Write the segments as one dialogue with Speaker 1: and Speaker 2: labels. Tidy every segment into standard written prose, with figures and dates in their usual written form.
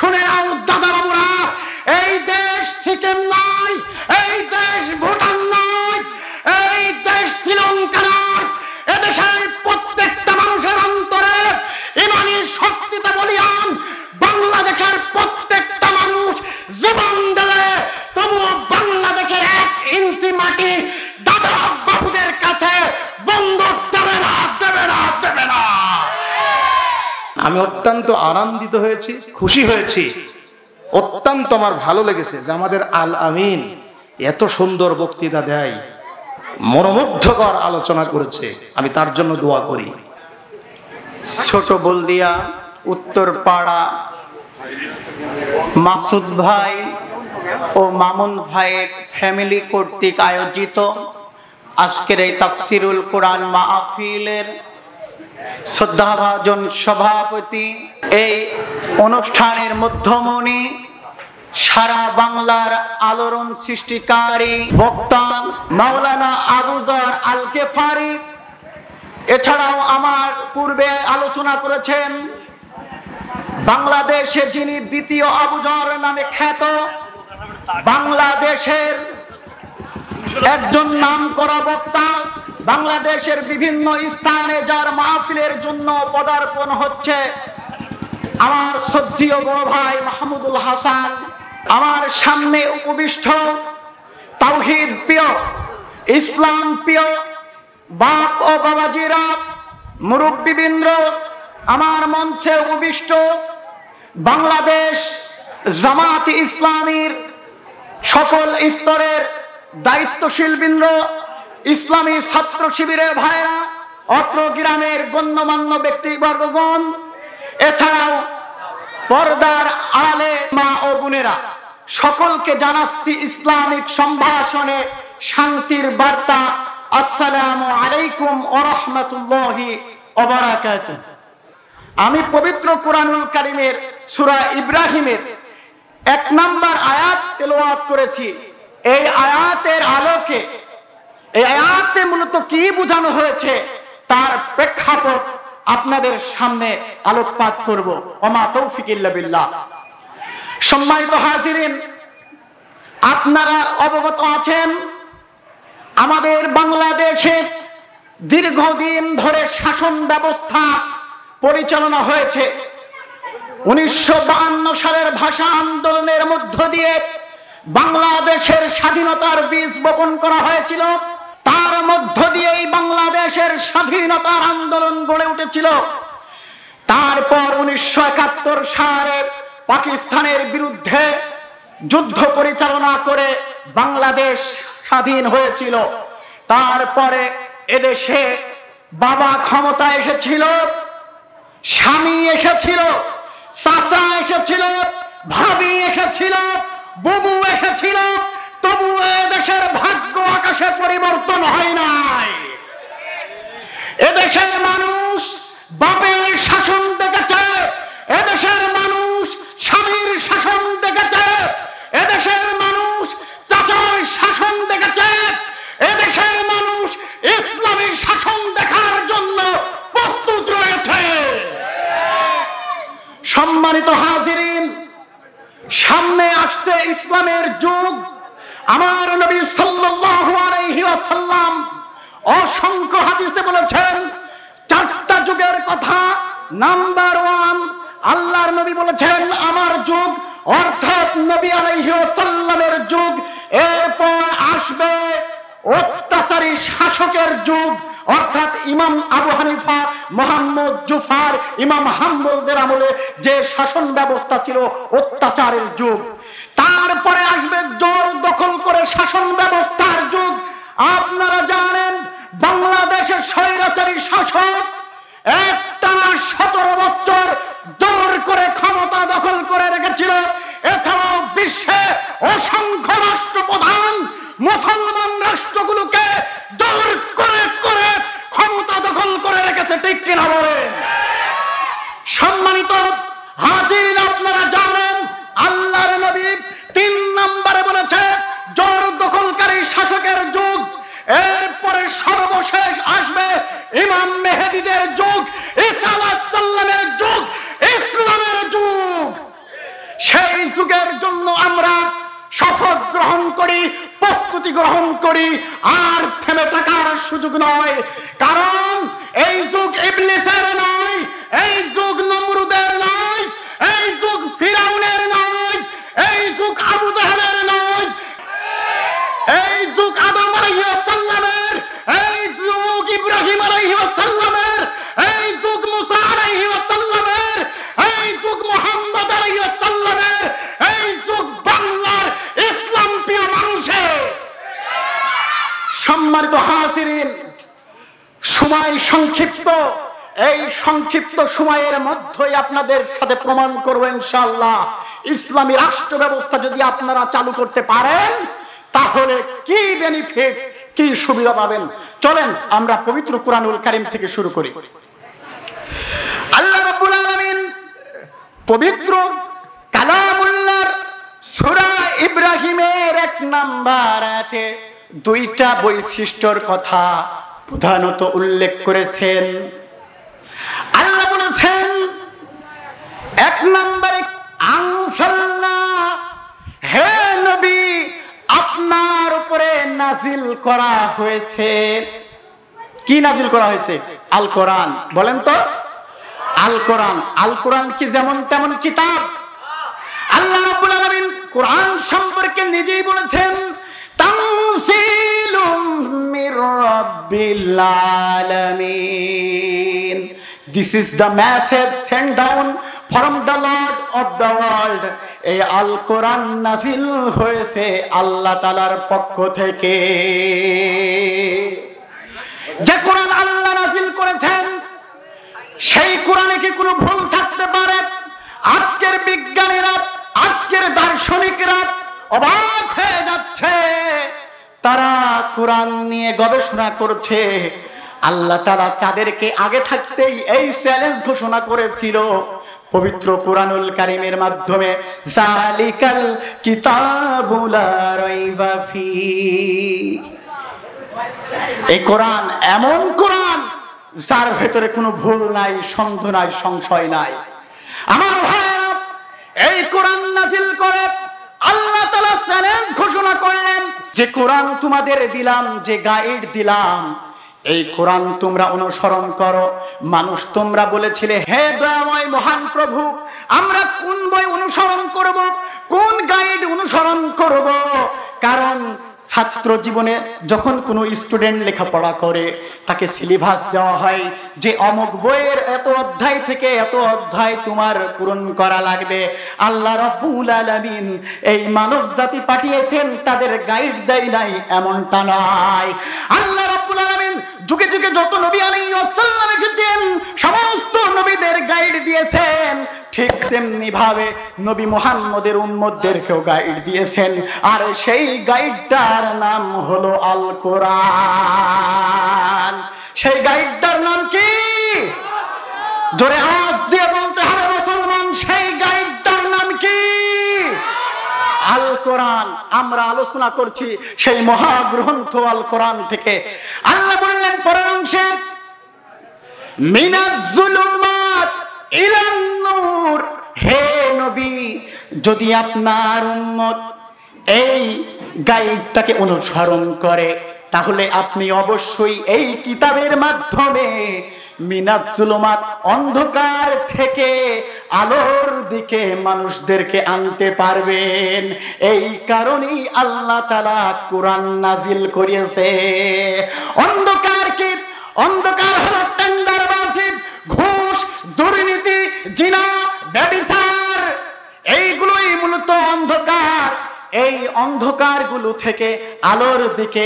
Speaker 1: শুনে নাও দাদা বাবুরা, এই দেশ সিকিম নয়, এই দেশ ভুটান নয়, এই দেশ শ্রীলঙ্কা নয়, এদেশের প্রত্যেকটা মানুষের অন্তরে ইমানি শক্তিতে বলিয়ান বাংলাদেশের প্রত্যেকটা মানুষ জীবন দেবে, তবুও বাংলাদেশের 1 ইঞ্চি মাটি দাদা বাবুদের কাছে বন্ধক দেবে না, দেবে না, দেবে না।
Speaker 2: আমি অত্যন্ত আনন্দিত হয়েছি, খুশি হয়েছি, অত্যন্ত আমার ভালো লেগেছে যে আমাদের আল আমিন এত সুন্দর বক্তৃতা দেয়, মনোমুগ্ধকর আলোচনা করেছে। আমি তার জন্য দোয়া করি।
Speaker 3: ছোট বলদিয়া উত্তরপাড়া মাসুদ ভাই ও মামুন ভাইয়ের ফ্যামিলি কর্তৃক আয়োজিত আজকের এই তাফসিরুল কোরআন মাহফিলের শ্রদ্ধাভাজন সভাপতি, এই অনুষ্ঠানের মধ্যমণি, সারা বাংলার আলোড়ন সৃষ্টিকারী বক্তা মাওলানা আবুযর আল গেফারি, এছাড়াও আমার পূর্বে আলোচনা করেছেন বাংলাদেশে যিনি দ্বিতীয় আবুযর নামে খ্যাত, বাংলাদেশের একজন নামকরা বক্তা, বাংলাদেশের বিভিন্ন স্থানে যার মাহফিলের জন্য পদার্পণ হচ্ছে আমার শ্রদ্ধেয় বড় ভাই মাহমুদুল হাসান, আমার সামনে উপবিষ্ট তাওহীদ প্রিয়, ইসলাম প্রিয় বাপ ও বাবাজিরা, মুরব্বিবৃন্দ, আমার মঞ্চে উপবিষ্ট বাংলাদেশ জামাত ইসলামীর সকল স্তরের দায়িত্বশীল বৃন্দ, ইসলামী ছাত্র শিবিরের ভাইরা, অত্র গ্রামের গণ্যমান্য ব্যক্তিবর্গগণ, এছাড়াও পর্দার আড়ালে মা ও বোনেরা, সকলকে জানাচ্ছি ইসলামিক সম্ভাষণে শান্তির বার্তা, আসসালামু আলাইকুম ওয়া রাহমাতুল্লাহি ওয়া বারাকাতুহু। আমি পবিত্র কোরআনুল কারীমের সূরা ইব্রাহিমের 1 নম্বর আয়াত তেলাওয়াত করেছি। এই আয়াতের আলোকে, এই আয়াতে মূলত কি বোঝানো হয়েছে তার প্রেক্ষাপট আপনাদের সামনে আলোকপাত করব। ওমা তৌফিক ইল্লা বিল্লাহ। সম্মানিত হাজিরিন, আপনারা অবগত আছেন আমাদের বাংলাদেশে দীর্ঘদিন ধরে শাসন ব্যবস্থা পরিচালনা হয়েছে। 1952 সালের ভাষা আন্দোলনের মধ্য দিয়ে বাংলাদেশের স্বাধীনতার বীজ বপন করা হয়েছিল। তার মধ্য দিয়েই বাংলাদেশের স্বাধীনতার আন্দোলন গড়ে উঠেছিল। তারপর 1971 সালে পাকিস্তানের বিরুদ্ধে যুদ্ধ পরিচালনা করে বাংলাদেশ স্বাধীন হয়েছিল। তারপরে এদেশে বাবা ক্ষমতা এসেছিল, স্বামী এসেছিল, চাচা এসেছিল, ভাবি এসেছিল, বুবু এসেছিল, তবু এদেশের ভাগ্য আকাশে পরিবর্তন হয় নাই। এদেশের মানুষ বাপের শাসন দেখেছে, এদেশের মানুষ স্বামীর শাসন দেখেছে, এদেশের মানুষ চাচার শাসন দেখেছে, এদেশের মানুষ ইসলামী শাসন দেখার জন্য প্রস্তুত রয়েছে। সম্মানিত হাজিরিন, সামনে আসছে ইসলামের যুগ। আমার নবী সাল্লাল্লাহু আলাইহি ওয়াসাল্লাম অসংখ্য হাদিসে বলেছেন 4টা যুগের কথা। নাম্বার 1, আল্লাহর নবী বলেছেন আমার যুগ, অর্থাৎ নবী আলাইহি ওয়াসাল্লামের যুগ। এরপর আসবে অত্যাচারী শাসকের যুগ, অর্থাৎ ইমাম আবু হানিফা, মুহাম্মদ জুফার, ইমাম হাম্বলদের আমলে যে শাসন ব্যবস্থা ছিল অত্যাচারের যুগ। তারপরে আসবে জোর দখল করে শাসন ব্যবস্থার যুগ। আপনারা জানেন বাংলাদেশের স্বৈরাচারী শাসক একটানা 17 বছর জোর করে ক্ষমতা দখল করে রেখেছিল। এছাড়াও বিশ্বে অসংখ্য রাষ্ট্রপ্রধান মুসলমান রাষ্ট্রগুলোকে জোর করে করে ক্ষমতা দখল করে রেখেছে, ঠিক কিনা বলেন? সম্মানিত হাজির, আপনারা জানেন আল্লাহর নবী 3 নম্বরে বলেছে জোর দখলকারী শাসকের যুগ। এরপরে সর্বশেষ আসবে ইমাম মেহেদীদের যুগ, ঈসা আলাইহিস সালামের যুগ, ইসলামের যুগ। যুগের জন্য আমরা শপথ গ্রহণ করি, প্রস্তুতি গ্রহণ করি, আর থেমে থাকার সুযোগ নয়। কারণ এই যুগ ইবলিসের নয়, এই যুগ নমরুদের নয়, এই যুগ ফিরাউনের নয়, এই যুগ আবু জাহেলের নয়, এই যুগ আদম আলাইহিস সালামের, এই যুগ ইব্রাহিম আলাইহিস সালামের, এই যুগ মুসা আলাইহিস সালামের, এই যুগ মুহাম্মদ আলাইহিস সালামের, এই যুগ বাংলার ইসলাম প্রিয় মানুষের। সম্মানিত হাজিরিন, সময় সংক্ষিপ্ত, এই সংক্ষিপ্ত সময়ের মধ্যেই আপনাদের সাথে প্রমাণ করব ইনশাআল্লাহ ইসলামী রাষ্ট্র ব্যবস্থা যদি আপনারা চালু করতে পারেন তাহলে কি বেনিফিট, কি সুবিধা পাবেন। চলেন আমরা পবিত্র কুরআনুল কারীম থেকে শুরু করি। আল্লাহ রাব্বুল আলামিন পবিত্র কালামুল্লাহর সূরা ইব্রাহিমের 1 নম্বর আয়াতে দুইটা বৈশিষ্ট্যর কথা প্রধানত উল্লেখ করেছেন। আল্লাহ বলেছেন 1 নম্বরে, আনসাল্লাহ, হে নবী আপনার উপরে নাজিল করা হয়েছে। কি নাজিল করা হয়েছে? আল কোরআন। বলেন তো, আল কোরআন। আল কোরআন কি যেমন তেমন কিতাব? আল্লাহ রাব্বুল আলামিন কোরআন সম্পর্কে নিজেই বলেছেন, তানসিলুম মির রাব্বিল আলামিন। This is the message sent down from the Lord of the world. এই আল কোরআন নাযিল হয়েছে আল্লাহ তাআলার পক্ষ থেকে। যে কোরআন আল্লাহ নাযিল করেছেন সেই কোরআনে কি কোনো ভুল থাকতে পারে? আজকের বিজ্ঞানীরা, আজকের দার্শনিকরা অবাক হয়ে যাচ্ছে। তারা কোরআন নিয়ে গবেষণা করছে। আল্লাহ তাআলা তাদেরকে আগে থাকতেই এই চ্যালেঞ্জ ঘোষণা করেছিল পবিত্র কুরআনুল কারীমের মাধ্যমে, যালিকাল কিতাবু লা রাইবা ফি। এই কোরআন এমন কোরআন যার ভেতরে কোনো ভুল নাই, সন্দেহ নাই, সংশয় নাই। আমার ভাইরা, এই কোরআন নাযিল করে আল্লাহ তাআলা চ্যালেঞ্জ ঘোষণা করলেন যে কোরআন তোমাদের দিলাম, যে গাইড দিলাম, এই কোরআন তোমরা অনুসরণ করো। মানুষ তোমরা বলেছিলে, হে দয়াময় মহান প্রভু, আমরা কোন বই অনুসরণ করব, কোন গাইড অনুসরণ করব? কারণ ছাত্র জীবনে যখন কোনো স্টুডেন্ট লেখাপড়া করে তাকে সিলেবাস দেওয়া হয় যে অমুক বইয়ের এত অধ্যায় থেকে এত অধ্যায় তোমার পূরণ করা লাগবে। আল্লাহ রাব্বুল আলামিন এই মানব জাতি পাঠিয়েছেন, তাদের গাইড দেয় নাই এমনটা নয়। আল্লাহ রাব্বুল আলামিন যুগে যুগে যত নবী আলাইহিস সালাম এসেছেন সমস্ত নবীদের গাইড দিয়েছেন, ঠিক তেমনি ভাবে নবী মুহাম্মদের উম্মতদেরকেও গাইড দিয়েছেন। আর সেই গাইডটার নাম হলো আল কোরআন। সেই গাইডটার নাম কি? জোরে আওয়াজ দিয়ে বলতে হবে মুসলমান, সেই গাইডটার নাম কি? আল কোরআন। আমরা আলোচনা করছি সেই মহাগ্রন্থ আল কোরআন থেকে। আল্লাহ বললেন পরের অংশে, মিনাজ জুলুমাত ইলান নূর। হে নবী, যদি আপনার উম্মত এই গাইডটাকে অনুসরণ করে তাহলে আপনি অবশ্যই এই কিতাবের মাধ্যমে মিনাজ জুলুমাত, অন্ধকার থেকে আলোর দিকে মানুষদেরকে আনতে পারবেন। এই কারণেই আল্লাহ তাআলা কোরআন নাযিল করেছে। অন্ধকার কি? অন্ধকার হলো টেন্ডারবাজি, ঘুষ, দুর্নীতি, জিনা, ব্যভিচার, এইগুলোই মূলত অন্ধকার। এই অন্ধকারগুলো থেকে আলোর দিকে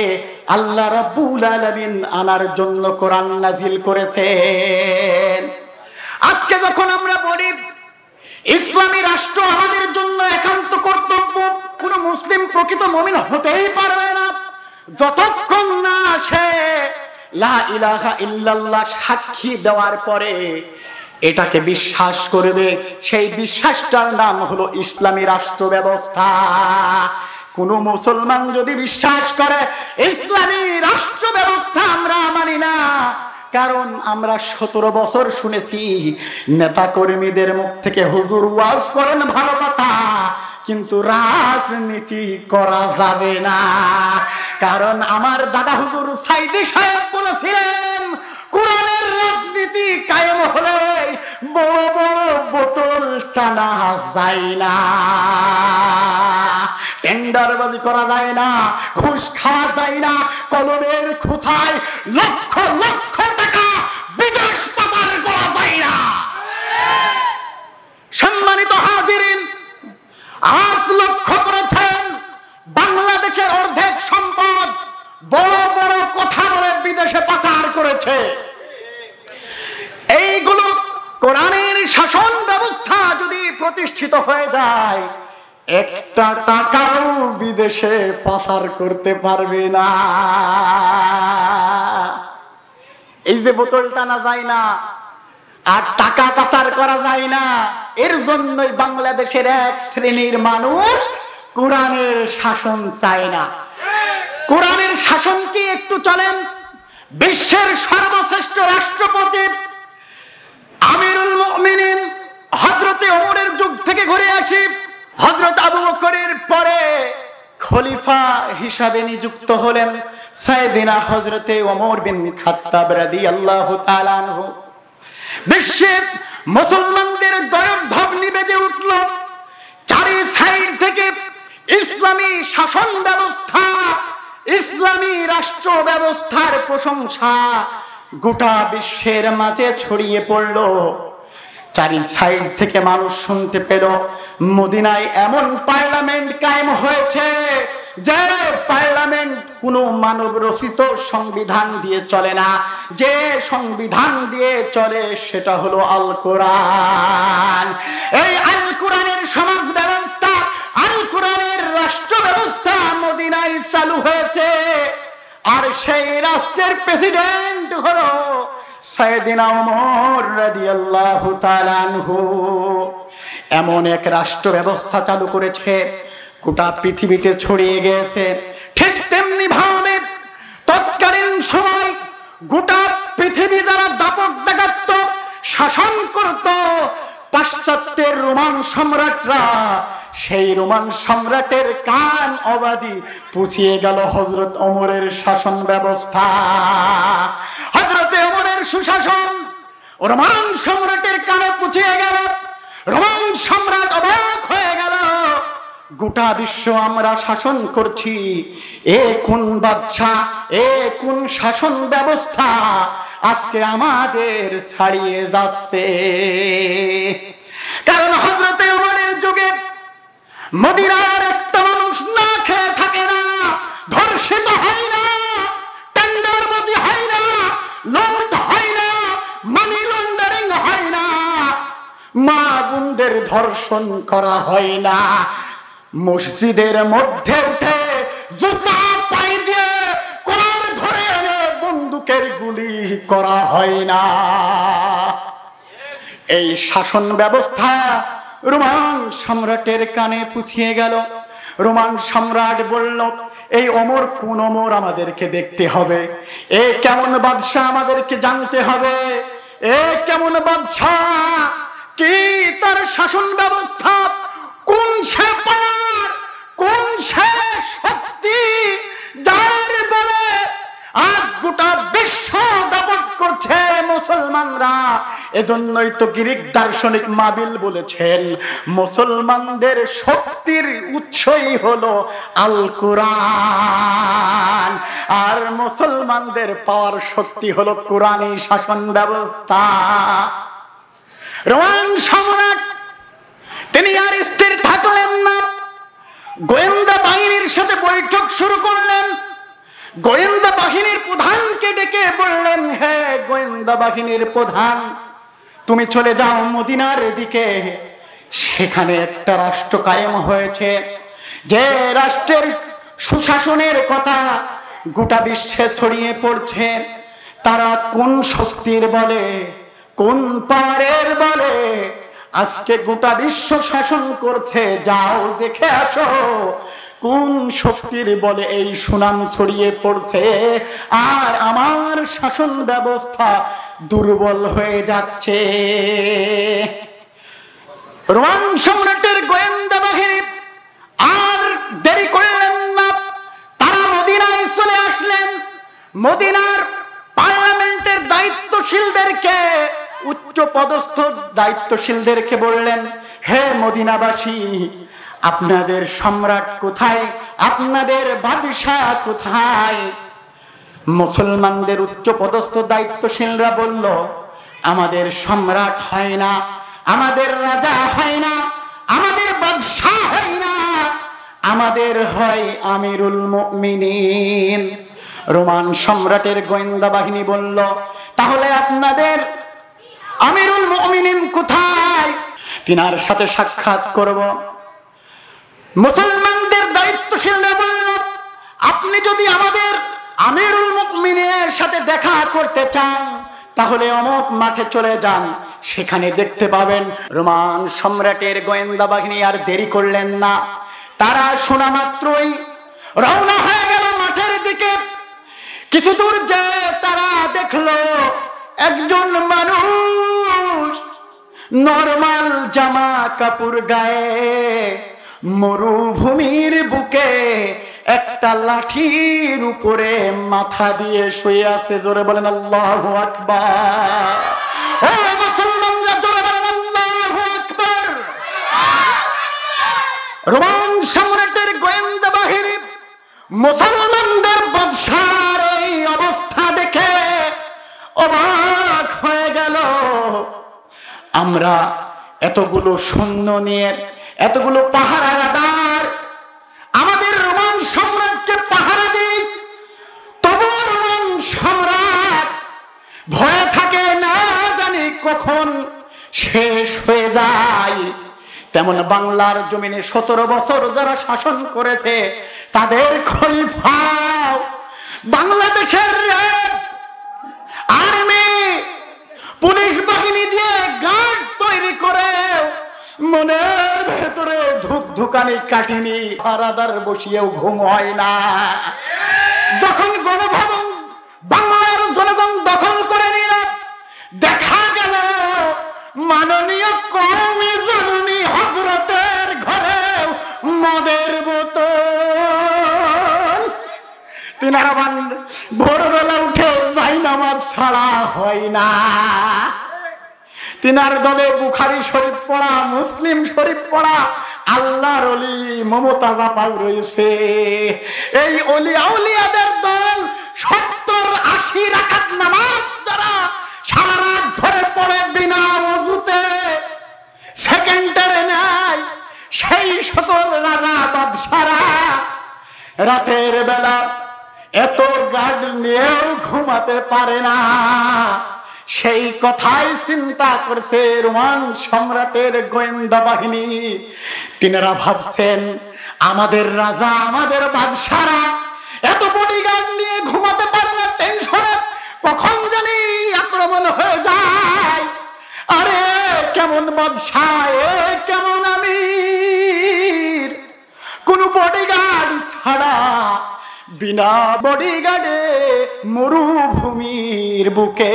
Speaker 3: আল্লাহ রাব্বুল আলামিন আনার জন্য কোরআন নাযিল করেছেন। আজকে যখন আমরা বলি ইসলামী রাষ্ট্র আমাদের জন্য একান্ত কর্তব্য, কোন মুসলিম প্রকৃত মুমিন হতেই পারবে না যতক্ষণ না সে লা ইলাহা ইল্লাল্লাহ সাক্ষী দেওয়ার পরে এটাকে বিশ্বাস করবে। সেই বিশ্বাসটার নাম হলো ইসলামী রাষ্ট্র ব্যবস্থা। কোন মুসলমান যদি বিশ্বাস করে ইসলামী রাষ্ট্র ব্যবস্থা আমরা মানি না, কারণ আমরা 17 বছর শুনেছি নেতা কর্মীদের মুখ থেকে হুজুর ওয়াজ করেন ভালো কথা, কিন্তু রাজনীতি করা যাবে না। কারণ আমার দাদা হুজুর সাইদি সাহেব বলেছিলেন, কোরআনের রাজনীতি কায়েম হলে বড় বড় বোতল টানা যায় না, টেন্ডারবাজি করা যায় না, ঘুষ খাওয়া যায় না, কলমের খুঁথায় লক্ষ লক্ষ টাকা বিদেশ পাচার করা যায় না। সম্মানিত হাজিরিন, আজ লক্ষ্য করেছেন বাংলাদেশের অর্ধেক সম্পদ বড় বড় কথা বলে বিদেশে পাচার করেছে। এইগুলো কোরআনের শাসন ব্যবস্থা যদি প্রতিষ্ঠিত হয়ে যায়, একটা টাকাও বিদেশে পাচার করতে পারবে না। এই যে বোতল টানা যায় না আর টাকা পাচার করা যায় না, এর জন্যই বাংলাদেশের এক শ্রেণীর মানুষ কোরআনের শাসন চায় না। কোরআনের শাসন কি একটু চলেন? বিশ্বের সর্বশ্রেষ্ঠ রাষ্ট্রপতি আমিরুল মুমিনিন হযরতে ওমরের যুগ থেকে ঘুরে আসি, হযরত আবু বকরের পরে খলিফা হিসাবে নিযুক্ত হলেন সাইয়েদিনা হযরতে ওমর বিন খাত্তাব রাদিয়াল্লাহু তাআলা আনহু। বিশ্বের মুসলমানদের দয়ভাবনি বেজে উঠল, চারি সাইড থেকে ইসলামী শাসন ব্যবস্থা, ইসলামী রাষ্ট্র ব্যবস্থার প্রশংসা গোটা বিশ্বের মাঝে ছড়িয়ে পড়ল। চারি সাইড থেকে মানুষ শুনতে পেল মদিনায় এমন পার্লামেন্ট কায়েম হয়েছে যে পার্লামেন্ট কোনো মানব রচিত সংবিধান দিয়ে চলে না, যে সংবিধান দিয়ে চলে সেটা হলো আল কোরআন। এই আল কোরআনের সমাজ ব্যবস্থা, আল কোরআনের রাষ্ট্র ব্যবস্থা মদিনায় চালু হয়েছে। আর সেই রাষ্ট্রের প্রেসিডেন্ট হলো সাইয়েদিনা ওমর রাদিয়াল্লাহু তাআলা আনহু। এমন এক রাষ্ট্র ব্যবস্থা চালু করেছে গোটা পৃথিবীতে ছড়িয়ে গেছে। ঠিক তেমনি ভাবে তৎকালীন সময় গোটা পৃথিবী যারা দাপট দেখাত, শাসন করত পাশ্চাত্যের রোমান সম্রাটরা, সেই রোমান সম্রাটের কান অবাধি পুছিয়ে গেল হযরত ওমরের শাসন ব্যবস্থা। হযরতে ওমরের সুশাসন রোমান সম্রাটের কানে পুছিয়ে গেল। রোমান সম্রাট অবাক হয়ে গেল, গোটা বিশ্ব আমরা শাসন করছি, এ কোন বাদশা, এ কোন শাসন ব্যবস্থা আজকে আমাদের ছাড়িয়ে যাচ্ছে। কারণ হযরতে ওমরের যুগে মদিনার একটা মানুষ না খেয়ে থাকে না, ধর্ষিত হয় না, টেন্ডারবাজি হয় না, লুট হয় না, মানি লন্ডারিং হয় না, মা বোনদের ধর্ষণ করা হয় না, মসজিদের মধ্যে উঠে জুতা পায়ে দিয়ে কোরআন ধরে এনে বন্দুকের গুলি করা হয় না। এই শাসন ব্যবস্থা রোমান সম্রাটের কানে পুছিয়ে গেল। রোমান সম্রাট বলল, এই ওমর কোন ওমর আমাদেরকে দেখতে হবে, এ কেমন বাদশা আমাদেরকে জানতে হবে, এ কেমন বাদশা, কি তার শাসন ব্যবস্থা, কোন সে পাওয়ার, কোন সে শক্তি যার বলে আজ গোটা বিশ্ব দাপট করছে মুসলমানরা। এজন্যই তো গ্রিক দার্শনিক মাবিল বলেছেন মুসলমানদের শক্তির উৎসই হলো আল কোরআন, আর মুসলমানদের পাওয়ার শক্তি হলো কোরআনী শাসন ব্যবস্থা। রোমান সম্রাট তিনি আর স্থির থাকলেন না, গোয়েন্দা বাহিনীর সাথে বৈঠক শুরু করলেন। গোয়েন্দা বাহিনীর প্রধানকে ডেকে বললেন, হে গোয়েন্দা বাহিনীর প্রধান, তুমি চলে যাও মদিনার দিকে, সেখানে একটা রাষ্ট্র কায়েম হয়েছে, যে রাষ্ট্রের সুশাসনের কথা গোটা বিশ্বে ছড়িয়ে পড়ছে। তারা কোন শক্তির বলে, কোন পাওয়ারের বলে আজকে গোটা বিশ্ব শাসন করছে, যাও দেখে আসো কোন শক্তির বলে এই সুনাম ছড়িয়ে পড়ছে আর আমার শাসন ব্যবস্থা দুর্বল হয়ে যাচ্ছে। রোমান সম্রাটের গোয়েন্দা বাহিনী মদিনার পার্লামেন্টের দায়িত্বশীলদেরকে, উচ্চ পদস্থ দায়িত্বশীলদেরকে বললেন, হে মদিনাবাসী, আপনাদের সম্রাট কোথায়? আপনাদের বাদশাহ কোথায়? মুসলমানদের উচ্চ পদস্থ দায়িত্বশীলরা বলল, আমাদের সম্রাট হয় না, আমাদের রাজা হয় না, আমাদের বাদশাহ হয় না, আমাদের হয় আমিরুল মুমিনিন। রোমান সম্রাটের গোয়েন্দা বাহিনী বলল, তাহলে আপনাদের আমিরুল মুমিনিন কোথায়? তিনার সাথে সাক্ষাৎ করব। মুসলমানদের দায়িত্বশীলরা বলল, আপনি যদি আমাদের আমিরুল মুমিনিনের সাথে দেখা করতে চান তাহলে অমুক মাঠে চলে যান, সেখানে দেখতে পাবেন। রোমান সম্রাটের গোয়েন্দা বাহিনী আর দেরি করলেন না, তারা শোনা মাত্রই রওনা হয়ে গেল মাঠের দিকে। কিছু দূর যেয়ে তারা দেখলো একজন মানুষ নরমাল জামা কাপড় গায়ে মরুভূমির বুকে একটা লাঠির উপরে মাথা দিয়ে শুয়ে আছে। জোরে বলেন আল্লাহু আকবার। ও মুসলমানরা, জোরে বলেন আল্লাহু আকবার। রোমান সম্রাটের গোয়েন্দা বাহিনী মুসলমানদের বাদশার এই অবস্থা দেখে অবাক হয়ে গেল। আমরা এতগুলো সৈন্য নিয়ে, এতগুলো পাহারাদার আমাদের রোমান সম্রাটকে পাহারা দিই, তবু রোমান সম্রাট ভয়ে থাকে, না জানি কখন শেষ হয়ে যায়। তেমন বাংলার জমিনে 17 বছর যারা শাসন করেছে তাদের খলিফা বাংলাদেশের আর্মি পুলিশ বাহিনী দিয়ে গার্ড তৈরি করে মনের ভেতরে ধুকধুকানি কাটিনি, পাহারাদার বসিয়েও ঘুম হয় না। যখন গণভবন বাংলার জনগণ দখল করে নিল, দেখা গেল মাননীয় কওমি জননী হযরতের ঘরে মদের বোতল। তিনারা ভোরবেলা উঠে ভাই নামাজ ছাড়া হয় না। তিনার দলে বুখারী শরীফ পড়া, মুসলিম শরীফ পড়া, আল্লাহর ওলি মমতাজা পাক রয়েছে। এই ওলি আউলিয়াদের দল 70-80 রাকাত নামাজ যারা সারা রাত ধরে পড়ে বিনা ওযুতে সেকেন্ডের নাই, সেই সকল রাজা বাদশারা রাতের বেলা এত গার্ড নিয়েও ঘুমাতে পারে না। সেই কথাই চিন্তা করছে রোমান সম্রাটের গোয়েন্দা বাহিনী। তিনারা ভাবছেন, আমাদের রাজা, আমাদের বাদশারা এত বডিগার্ড নিয়ে ঘুমাতে পারে না, টেনশনে কখন জানি আক্রমণ হয়ে যায়। আরে কেমন বাদশা, কেমন আমির, কোন বডিগার্ড ছাড়া বিনা বডিগার্ডে মরুভূমির বুকে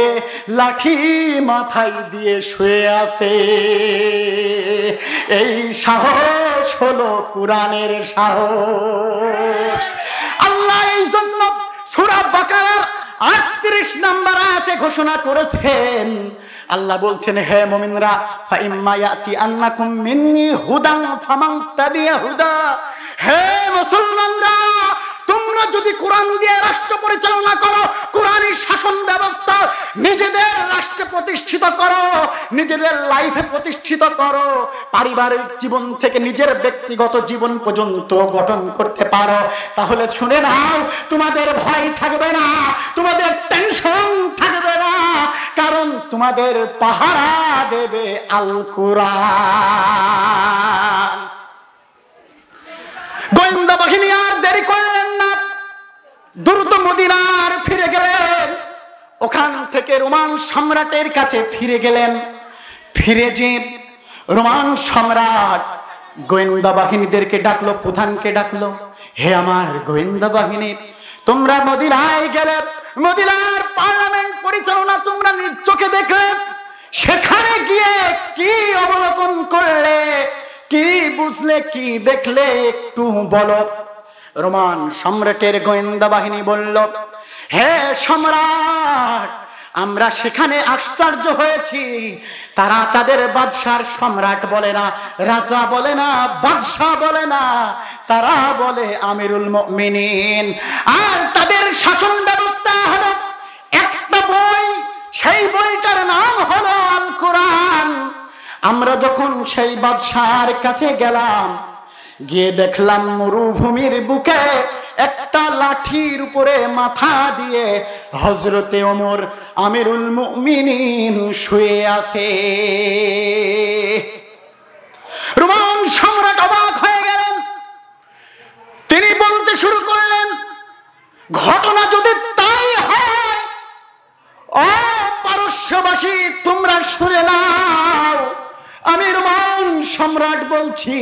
Speaker 3: লাঠি মাথায় দিয়ে শুয়ে আছে। এই সাহস হলো কুরআনের সাহস। আল্লাহ এই জন্য সূরা বাকারার 38 নম্বর আয়াতে ঘোষণা করেছেন, আল্লাহ বলছেন, হে মুমিনরা, ফাইম্মা ইয়াতি আন্নাকুম মিন্নি হুদান ফামান তাবিয়া হুদা। হে মুসলমানরা, তোমরা যদি কোরআন দিয়ে রাষ্ট্র পরিচালনা করো, কোরআনী শাসন ব্যবস্থা নিজেদের রাষ্ট্রে প্রতিষ্ঠিত করো, নিজেদের লাইফে প্রতিষ্ঠিত করো, পারিবারিক জীবন থেকে নিজের ব্যক্তিগত জীবন পর্যন্ত গঠন করতে পারো, তাহলে শুনে নাও, তোমাদের ভয় থাকবে না, তোমাদের টেনশন থাকবে না, কারণ তোমাদের পাহারা দেবে আল কুরআন। গোয়েন্দা বাহিনী আর দেরি করলেন না, দ্রুত মদিনার ফিরে গেলেন। ওখান থেকে রোমান সম্রাটের কাছে ফিরে গেলেন। ফিরে যে রোমান সম্রাট গোয়েন্দা বাহিনীদেরকে ডাকলো, প্রধানকে ডাকলো, হে আমার গোয়েন্দা বাহিনী, তোমরা মদিনায় গেলে, মদিনার পার্লামেন্ট পরিচালনা তোমরা নিজ চোখে দেখলে, সেখানে গিয়ে কি অবলোকন করলে, কি বুঝলে, কি দেখলে একটু বলো। রোমান সম্রাটের গোয়েন্দা বাহিনী বলল, হে সম্রাট, আমরা সেখানে আশ্চর্য হয়েছি, তারা তাদের বাদশার সম্রাট বলে না, রাজা বলে না, বাদশাহ বলে না, তারা বলে আমিরুল মুমিনিন। আর তাদের শাসন ব্যবস্থা হলো একটা বই, সেই বইটার নাম হলো আল কোরআন। আমরা যখন সেই বাদশার কাছে গেলাম, গিয়ে দেখলাম মরুভূমির বুকে একটা লাঠির উপরে মাথা দিয়ে হযরতে ওমর আমিরুল মুমিনিন শুয়ে আছে। রোমান সম্রাট অবাক হয়ে গেলেন। তিনি বলতে শুরু করলেন, ঘটনা যদি তাই হয়, ও পারস্যবাসী তোমরা শুনে নাও, আমি রোমান সম্রাট বলছি,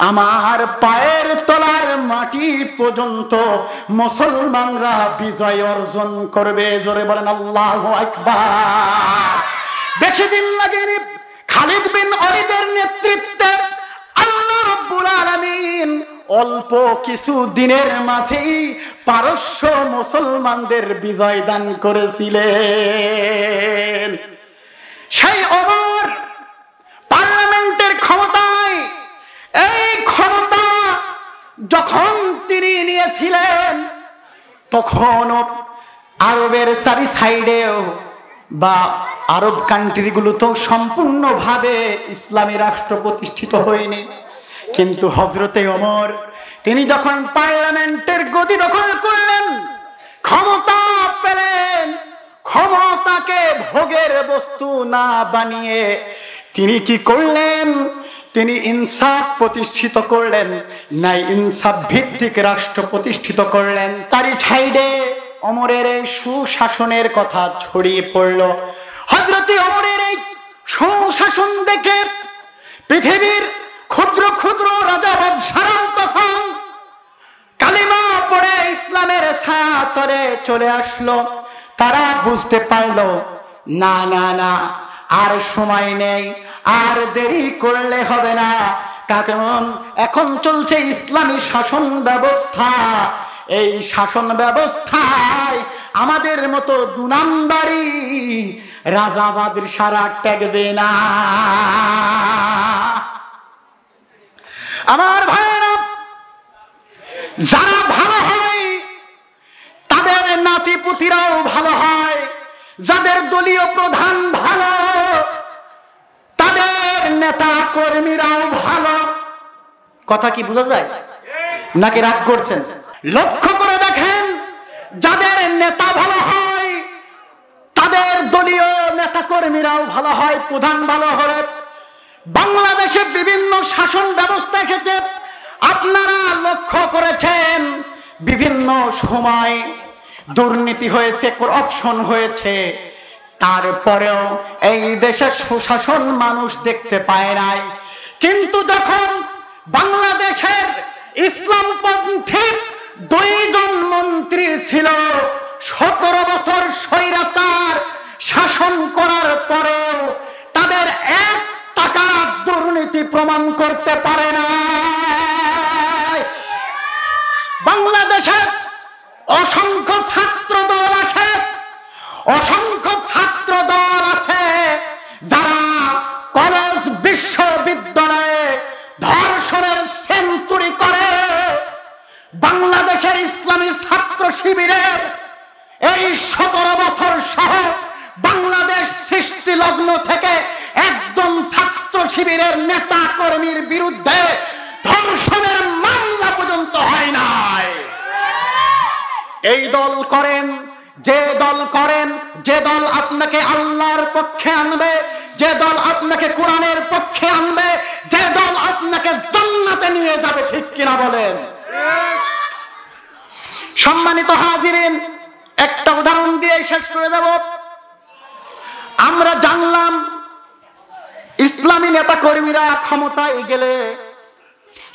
Speaker 3: আমার পায়ের তলার মাটি পর্যন্ত মুসলমানরা বিজয় অর্জন করবে। জোরে বলেন আল্লাহু আকবার। বেশি দিন লাগেনি, খালিদ বিন ওয়ালিদের নেতৃত্বে আল্লাহ রাব্বুল আলামিন অল্প কিছু দিনের মাঝেই পারস্য মুসলমানদের বিজয় দান করেছিলেন। সেই ওমর পার্লামেন্টের ক্ষমতায়, এই ক্ষমতা যখন তিনি নিয়েছিলেন, তখন আরবের চারি সাইডেও বা আরব কান্ট্রিগুলোতেও সম্পূর্ণভাবে ইসলামী রাষ্ট্র প্রতিষ্ঠিত হয়নি। কিন্তু হযরতে ওমর তিনি যখন পার্লামেন্টের গদি দখল করলেন, ক্ষমতা পেলেন, ক্ষমতাকে ভোগের বস্তু না বানিয়ে তিনি কি করলেন? তিনি ইনসাফ প্রতিষ্ঠিত করলেন, নাই ইনসাফ ভিত্তিক রাষ্ট্র প্রতিষ্ঠিত করলেন। তারই সাইডে ওমরের এই সুশাসনের কথা ছড়িয়ে পড়ল। হযরতে ওমরের এই সুশাসন দেখে পৃথিবীর ক্ষুদ্র ক্ষুদ্র রাজা বাদশারা তখন কালিমা পড়ে ইসলামের ছায়াতলে চলে আসলো। তারা বুঝতে পারলো, না না না, আর সময় নেই, আর দেরি করলে হবে না, কারণ এখন চলছে ইসলামী শাসন ব্যবস্থা। এই শাসন ব্যবস্থায় আমাদের মতো 2 নাম্বারি রাজাবাদের সারা টেকবে না। আমার ভাইরা, যারা ভালো হয় তাদের নাতিপুতিরাও ভালো হয়, যাদের দলীয় প্রধান ভালো তাদের নেতা কর্মীরাও ভালো। কথা কি বোঝা যায় নাকি রাগ করছেন? লক্ষ্য করে দেখেন, যাদের নেতা ভালো হয় তাদের দলীয় নেতা কর্মীরাও ভালো হয়, প্রধান ভালো হয়। বাংলাদেশে বিভিন্ন শাসন ব্যবস্থা এসেছে, আপনারা লক্ষ্য করেছেন বিভিন্ন সময় দুর্নীতি হয়েছে, করাপশন হয়েছে, তারপরেও এই দেশের সুশাসন মানুষ দেখতে পায় নাই। কিন্তু যখন বাংলাদেশের ইসলামপন্থী 2 জন মন্ত্রী ছিল, 17 বছর স্বৈরাচার শাসন করার পরেও তাদের 1 টাকা দুর্নীতি প্রমাণ করতে পারে না। বাংলাদেশের অসংখ্য ছাত্র দল আছে, অসংখ্য ছাত্র দল আছে যারা কলেজ বিশ্ববিদ্যালয়ে ধর্ষণের সেঞ্চুরি করে। বাংলাদেশের ইসলামী ছাত্র শিবিরের এই 17 বছর সহ বাংলাদেশ সৃষ্টি লগ্ন থেকে একজন ছাত্র শিবিরের নেতা কর্মীর বিরুদ্ধে ধর্ষণের মামলা পর্যন্ত হয় নাই। এই দল করেন, যে দল করেন, যে দল আপনাকে আল্লাহর পক্ষে আনবে, যে দল আপনাকে কোরআনের পক্ষে আনবে, যে দল আপনাকে জান্নাতে নিয়ে যাবে, ঠিক কিনা বলেন? সম্মানিত হাজিরিন, একটা উদাহরণ দিয়ে শেষ করে দেব। আমরা জানলাম ইসলামী নেতা কর্মীরা ক্ষমতায় গেলে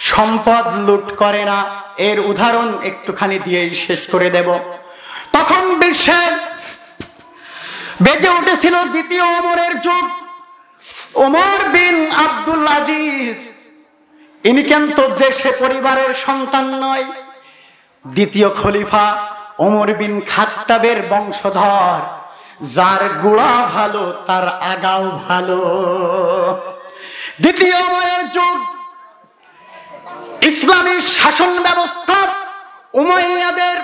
Speaker 3: সম্পদ লুট করে না। এর উদাহরণ একটুখানি দিয়ে শেষ করে দেব। তখন বিশ্বে বেজে উঠেছিল দ্বিতীয় ওমরের যুগ। ওমর বিন আব্দুল আজিজ, ইনি কিন্তু দেশে পরিবারের সন্তান নয়, দ্বিতীয় খলিফা ওমর বিন খাত্তাবের বংশধর, যার গোড়া ভালো তার আগাও ভালো। দ্বিতীয় ওমরের যুগ, ইসলামী শাসন ব্যবস্থা, উমাইয়াদের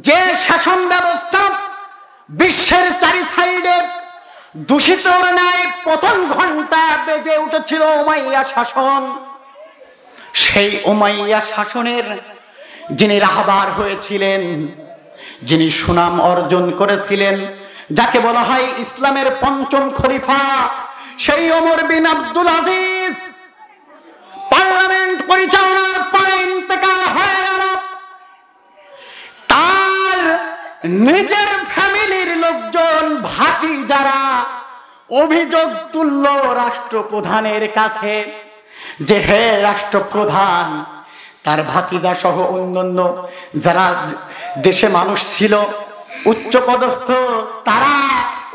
Speaker 3: যে শাসন ব্যবস্থা বিশ্বের চারি সাইডে দূষিত ন্যায় পতন ঘন্টা বেজে উঠেছিল উমাইয়া শাসন। সেই উমাইয়া শাসনের যিনি রাহবার হয়েছিলেন, যিনি সুনাম অর্জন করেছিলেন, যাকে বলা হয় ইসলামের পঞ্চম খলিফা, সেই ওমর বিন আব্দুল আজিজ পার্লামেন্ট পরিচালনার পরে ইন্তেকাল হয়ে গেল। তার নিজের ফ্যামিলির লোকজন, ভাতি যারা, অভিযোগ তুলল রাষ্ট্রপ্রধানের কাছে যে হে রাষ্ট্রপ্রধান, তার ভাতিজা সহ অন্যান্য যারা দেশে মানুষ ছিল উচ্চপদস্থ, তারা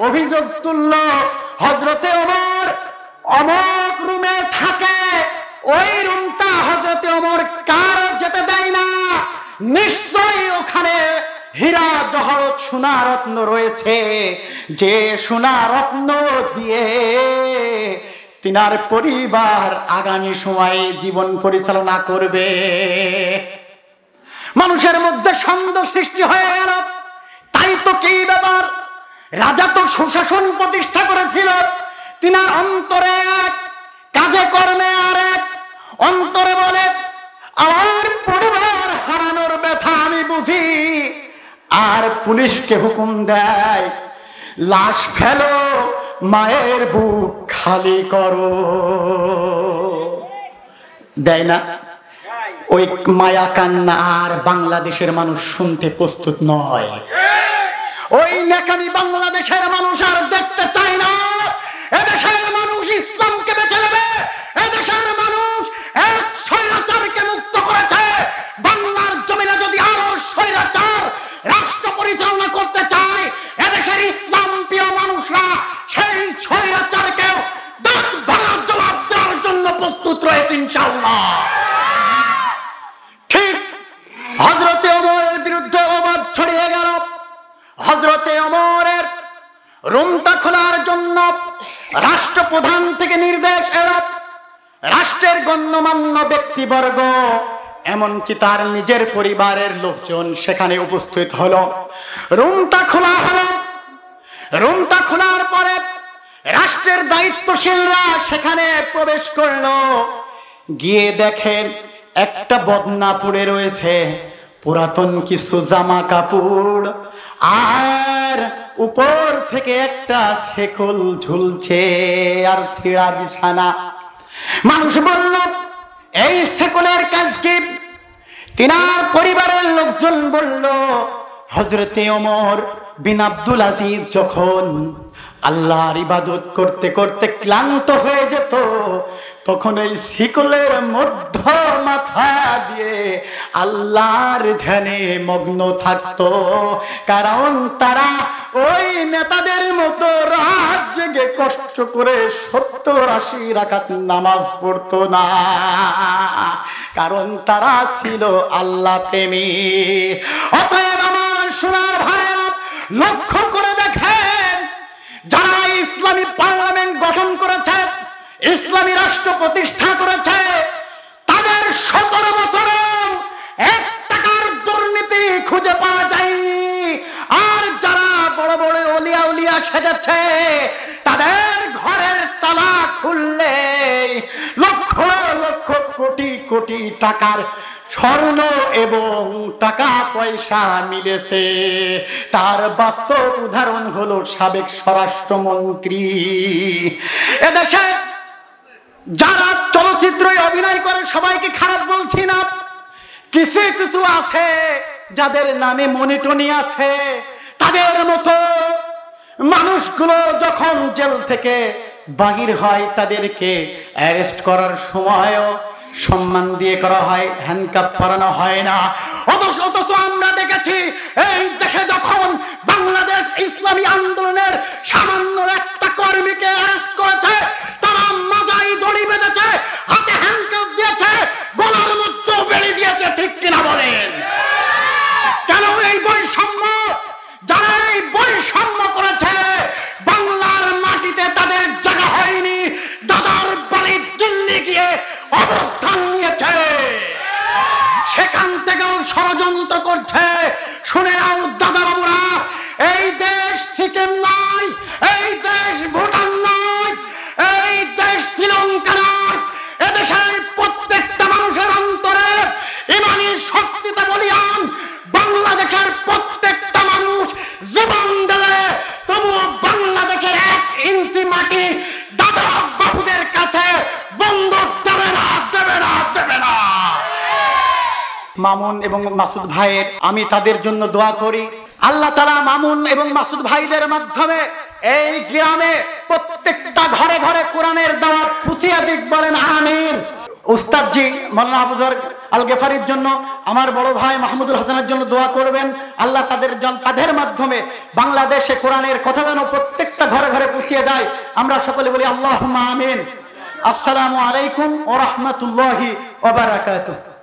Speaker 3: অভিযোগ তুলল হযরতে ওমর অমুক রুমে থাকে, ওই রুমটা হযরতে ওমর কার যেতে দেয় না, নিশ্চয়ই ওখানে হীরা জহরত সোনা রত্ন রয়েছে, যে সোনা রত্ন দিয়ে তিনার পরিবার আগামী সময়ে জীবন পরিচালনা করবে। মানুষের মধ্যে সন্দেহ সৃষ্টি হয়ে গেল, তাই তো কি ব্যাপার, রাজা তো সুশাসন প্রতিষ্ঠা করেছিল, তিনার অন্তরে এক, কাজে কর্মে আর এক। অন্তরে বলে আমার পরিবার হারানোর ব্যথা আমি বুঝি, আর পুলিশকে হুকুম দেয় লাশ ফেলো, মায়ের বুক খালি করো। দেয় না? ওই মায়া কান্না আর বাংলাদেশের মানুষ শুনতে প্রস্তুত নয়। ওই নেকামি বাংলাদেশের মানুষ আর দেখতে চায় না। এদেশের মানুষ ইসলামকে বেছে নেবে, এদেশের মানুষ এক স্বৈরাচারকে মুক্ত করেছে। বাংলার জমিনে যদি আরো স্বৈরাচার রাষ্ট্র পরিচালনা করতে চায়, এদেশের ইসলাম প্রিয় মানুষরা সেই স্বৈরাচারকে 10 ভাঙার জবাব দেওয়ার জন্য প্রস্তুত রয়েছে ইনশাআল্লাহ। ঠিক হযরতে ওমরের বিরুদ্ধে অবাধ ছড়িয়ে গেল। হযরতে ওমরের রুমটা খোলার জন্য রাষ্ট্রপ্রধান থেকে নির্দেশ এলো। রাষ্ট্রের গণ্যমান্য ব্যক্তিবর্গ, এমনকি তার নিজের পরিবারের লোকজন সেখানে উপস্থিত হলো। রুমটা খোলা হলো। রুমটা খোলার পরে রাষ্ট্রের দায়িত্বশীলরা সেখানে প্রবেশ করলো। গিয়ে দেখেন একটা বদনা পড়ে রয়েছে, পুরাতন কিছু জামা কাপড়, আর উপর থেকে একটা শেকল ঝুলছে আর ছেঁড়া বিছানা। মানুষ বলল এই শেকলের কাজ কি? তিনার পরিবারের লোকজন বলল হযরতে ওমর বিন আব্দুল আজিজ যখন আল্লাহর ইবাদত করতে করতে ক্লান্ত হয়ে যেত, তখন এই শিকলের মধ্য মাথা দিয়ে আল্লাহর ধ্যানে মগ্ন থাকতো। কারণ তারা ওই নেতাদের মতো রাত জেগে কষ্ট করে 70-80 রাকাত নামাজ পড়তো না, কারণ তারা ছিল আল্লাহ প্রেমী। অতএব আমার সোনার ভাইয়েরা, লক্ষ্য করে দেখেন, যারা ইসলামী পার্লামেন্ট গঠন করেছে, ইসলামী রাষ্ট্র প্রতিষ্ঠা করেছে, তাদের 17 বছরে 1 টাকার দুর্নীতি খুঁজে পাওয়া যায়নি। আর যারা বড় বড় ওলিয়া উলিয়া সেজেছে, তাদের ঘরের তালা খুললে লক্ষ লক্ষ কোটি কোটি টাকার স্বর্ণ এবং টাকা পয়সা মিলেছে। তার বাস্তব উদাহরণ হলো সাবেক স্বরাষ্ট্রমন্ত্রী। এদেশে যারা চলচ্চিত্রে অভিনয় করে সবাইকে খারাপ বলছি না, কিছু কিছু আছে যাদের নামে মনিটনি আছে, তাদের মতো মানুষগুলো যখন জেল থেকে বাহির হয় তাদেরকে অ্যারেস্ট করার সময়ও সম্মান দিয়ে করা হয়, হ্যান্ডকাপ পরানো হয় না। অথচ আমরা দেখেছি এই দেশে যখন বাংলাদেশ ইসলামী আন্দোলনের সামান্য একটা কর্মীকে অ্যারেস্ট করেছে, তারা মাথায় দড়ি বেঁধেছে, হাতে হ্যান্ডকাপ দিয়েছে, গলার মধ্যে বেড়ি দিয়েছে। ঠিক কিনা বলেন? ষড়যন্ত্র করছে। শুনে নাও দাদা বাবুরা, এই দেশ সিকিম নয়, এই দেশ ভুটান নয়, এই দেশ শ্রীলঙ্কা নয়, এদেশের প্রত্যেকটা মানুষের অন্তরে ইমানি শক্তিতে বলিয়ান বাংলাদেশের প্রত্যেকটা মানুষ জীবন দেবে, তবুও বাংলাদেশের 1 ইঞ্চি মাটি দাদা বাবুদের কাছে বন্ধক দেবে না, দেবে না, দেবে না। মামুন এবং মাসুদ ভাইয়ের আমি তাদের জন্য দোয়া করি, আল্লাহ তাআলা মামুন এবং মাসুদ ভাইদের মাধ্যমে এই গ্রামে প্রত্যেকটা ঘরে ঘরে কোরআনের দাওয়াত পৌঁছিয়ে দিক, বলেন আমিন। উস্তাদজি মাওলানা আবুজার আল গেফারির জন্য, আমার বড় ভাই মাহমুদুল হাসানের জন্য দোয়া করবেন। আল্লাহ তাদের মাধ্যমে বাংলাদেশে কোরআনের কথা যেন প্রত্যেকটা ঘরে ঘরে পৌঁছিয়ে যায়। আমরা সকলে বলি আল্লাহুম্মা আমিন। আসসালামু আলাইকুম ওয়া রাহমাতুল্লাহি ওয়া বারাকাতুহু।